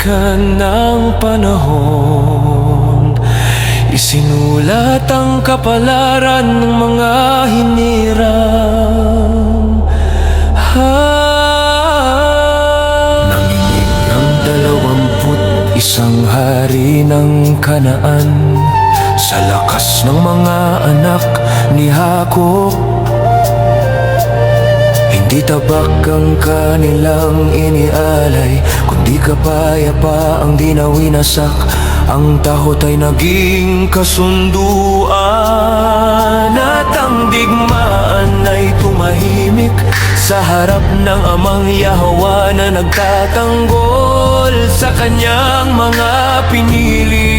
Balikan ng panahon, isinulat ang kapalaran ng mga hinirang. Nanginig ang 21 hari ng Kanaan sa lakas ng mga anak ni Jacob. Hindi tabak ang kanilang inialay, kundi kapayapa ang di nawinasak. Ang tahot ay naging kasunduan, at ang digmaan ay tumahimik sa harap ng Amang Yahwa na nagtatanggol sa kanyang mga pinili.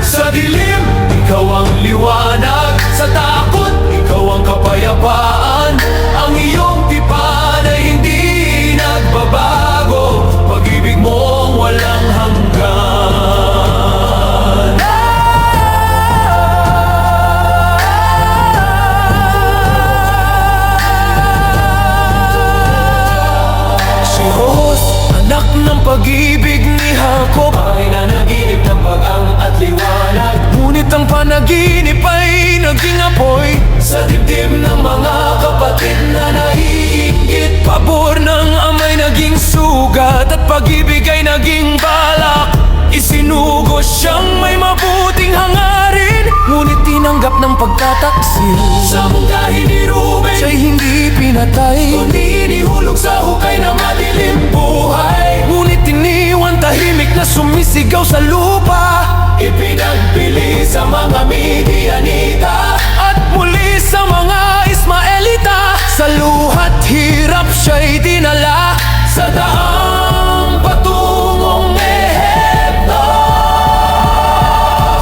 Sa dilim, ikaw ang liwanag. Sa takot, ikaw ang kapayapaan. Ang iyong tipan ay hindi nagbabago, pag-ibig mong walang hanggan. Si Hos, anak ng pag-ibig ni Jacob, ay nanaginip ng pag-ang at liwanag. Ngunit ang panaginip ay naging apoy sa dibdib ng mga kapatid na naiinggit. Pabor ng amay naging sugat, at pag-ibig ay naging balak. Isinugos siyang may mabuting hangarin, ngunit tinanggap ng pagtataksil. Sa mungkahi ni Ruben, siya'y hindi pinatay, kundi inihulog sa hukay na madilim buhay. Ngunit iniwan tahimik na sumisigaw sa lupa. Ipinagbili sa mga Midianita, at muli sa mga Ismaelita. Sa luhat hirap siya'y dinala sa daang patungong Ehipto.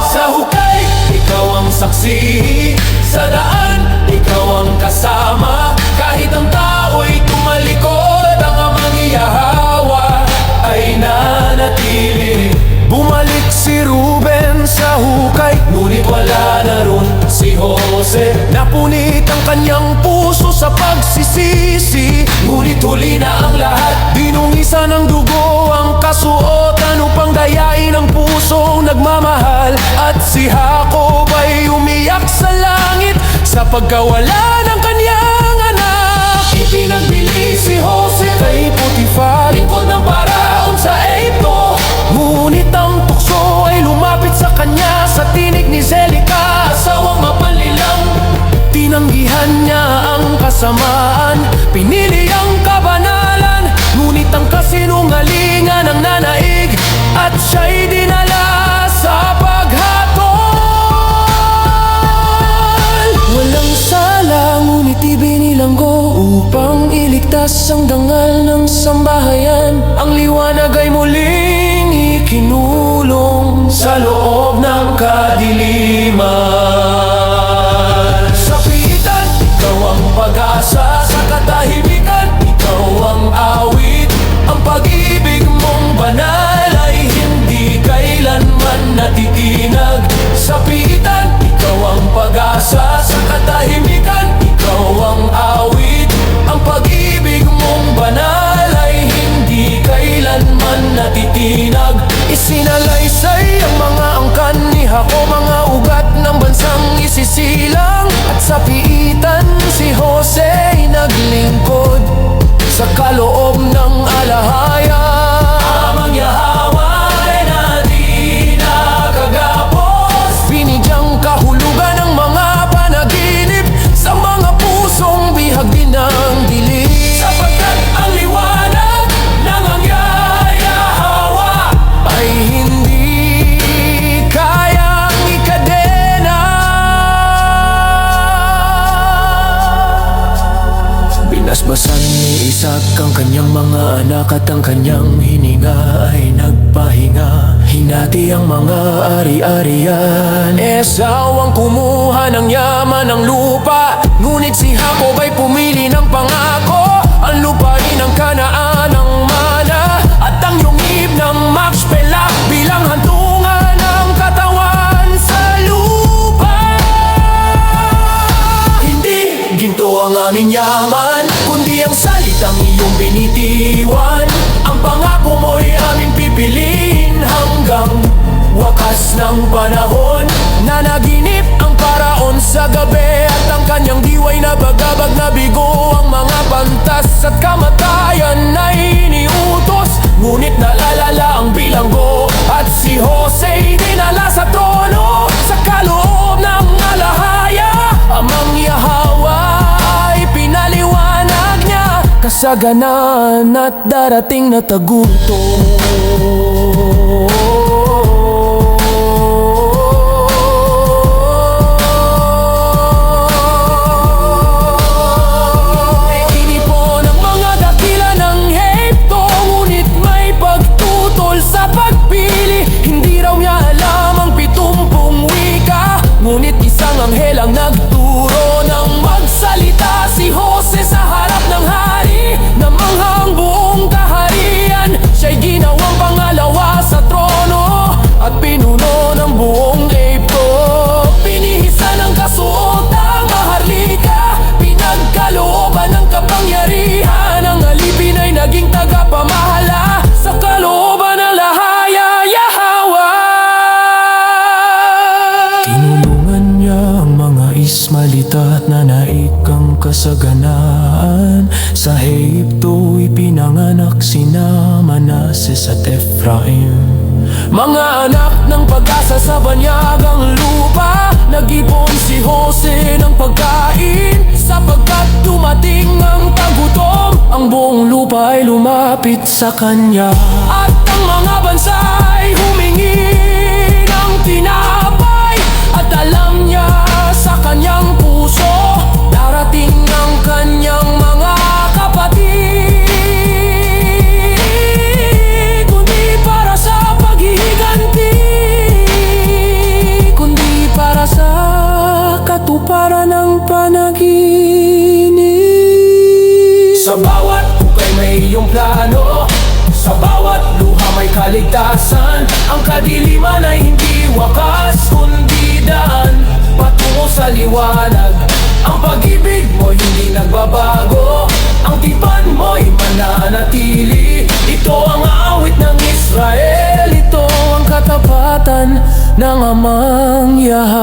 Sa hukay, ikaw ang saksi. Sa daan, ikaw ang kasama. Kahit ang tao'y tumalikod, ang Amang Yahwa ay nanatili. Bumalik si Ruben sa hukay, ngunit wala na ron si Jose. Napunit ang kanyang puso sa pagsisisi, ngunit huli na ang lahat. Dinungisa ng dugo ang kasuotan upang dayain ang pusong nagmamahal. At si Jacob ay umiyak sa langit sa pagkawala ng kanyang anak. Ipinagbili si Jose kay Potifar, lingkod ng paraon sa Ehipto. Ngunit ang tukso ay lumapit sa kanya sa tinig ni Zelika, asawang mapanlilang. Tinanggihan niya ang kasamaan, pinili ang kabanalan. Ngunit ang kasinungalingan ang nanaig, at siya'y dinala sa paghatol. Walang sala, ngunit ibinilanggo upang iligtas ang dangal ng sambahayan. Ang liwanag ay muling ikinulong sa loob ng kadiliman. Sa pitan, ikaw ang pag-asa. Sa katahimikan, ikaw ang awit. Ang pag-ibig mong banal ay hindi kailanman natitinag. Sa pitan, ikaw ang pag-asa. Sa katahimikan, ikaw ang awit. Ang pag-ibig mong banal ay hindi kailanman natitinag. Isinalaysay ang mga angkan ni Jacob, mga ugat ng bansang isisilang. At sa piitan si Jose ay naglingkod sa kaloob ng alahayan. Amang Yahwa ay nadi nakagapos, binigyang kahulugan ng mga panaginip sa mga pusong bihag din ng dilim. Sapagkat ang liwanag ng ang Yahwa ay hindi kayang ikadena. Binasbasan ni Isaac ang kanyang mga anak, at ang kanyang hininga ay nagpahinga. Hinati ang mga ari-arian. Esau ang kumuha ng yaman ng lupa, ngunit si Jacob ay pumili ng pangako. Ang lupain ng Kanaan, ang mana, at ang yungib ng Makpela bilang hantungan ng katawan sa lupa. Hindi ginto ang aming yaman, kundi ang salita Kahit ang iyong binitiwan, ang pangako mo'y aming pipiliin hanggang wakas ng panahon. Nanaginip ang paraon sa gabi at ang kanyang diwa'y nabagabag na bigo. Ang mga pantas at kamatayan ay iniutos, ngunit nalalala ang bilanggo. At si Jose dinala sa trono sa kaloob ng alahaya. Amang Yahawa ay pinaliwanag niya kasaganan at darating na tagutom. Ngunit isang anghel ang nagturo ng magsalita. Si Jose sa harap ng hari na manghang buong kaharian. Siya'y ginawang pangalawa sa trono at pinuno ng buong Ehipto. Pinihisan ng kasuotang maharlika, pinagkalooban ng kapangyarihan. Ang alipin ay naging tagapamahala sa kalooban ng lahaya Yahawa. Ismalita at nanaikang kasaganaan. Sa Ehipto ipinanganak sina Manases at Ephraim, mga anak ng pag-asa sa banyagang lupa. Nag-ipon si Jose ng pagkain sapagkat dumating ang tagutom. Ang buong lupa ay lumapit sa kanya at ang mga bansa ay humingi ng tinapay. At alam niya sa kanyang puso, darating ang kanyang mga kapatid. Kundi para sa paghihiganti, kundi para sa katuparan ng panaginip. Sa bawat hukay may iyong plano, sa bawat luha may kaligtasan. Ang kadiliman ay hindi wakas, kundi daan patungo sa liwanag. Ang pag-ibig mo hindi nagbabago, ang tipan mo'y mananatili. Ito ang awit ng Israel, ito ang katapatan ng Amang Yahawa.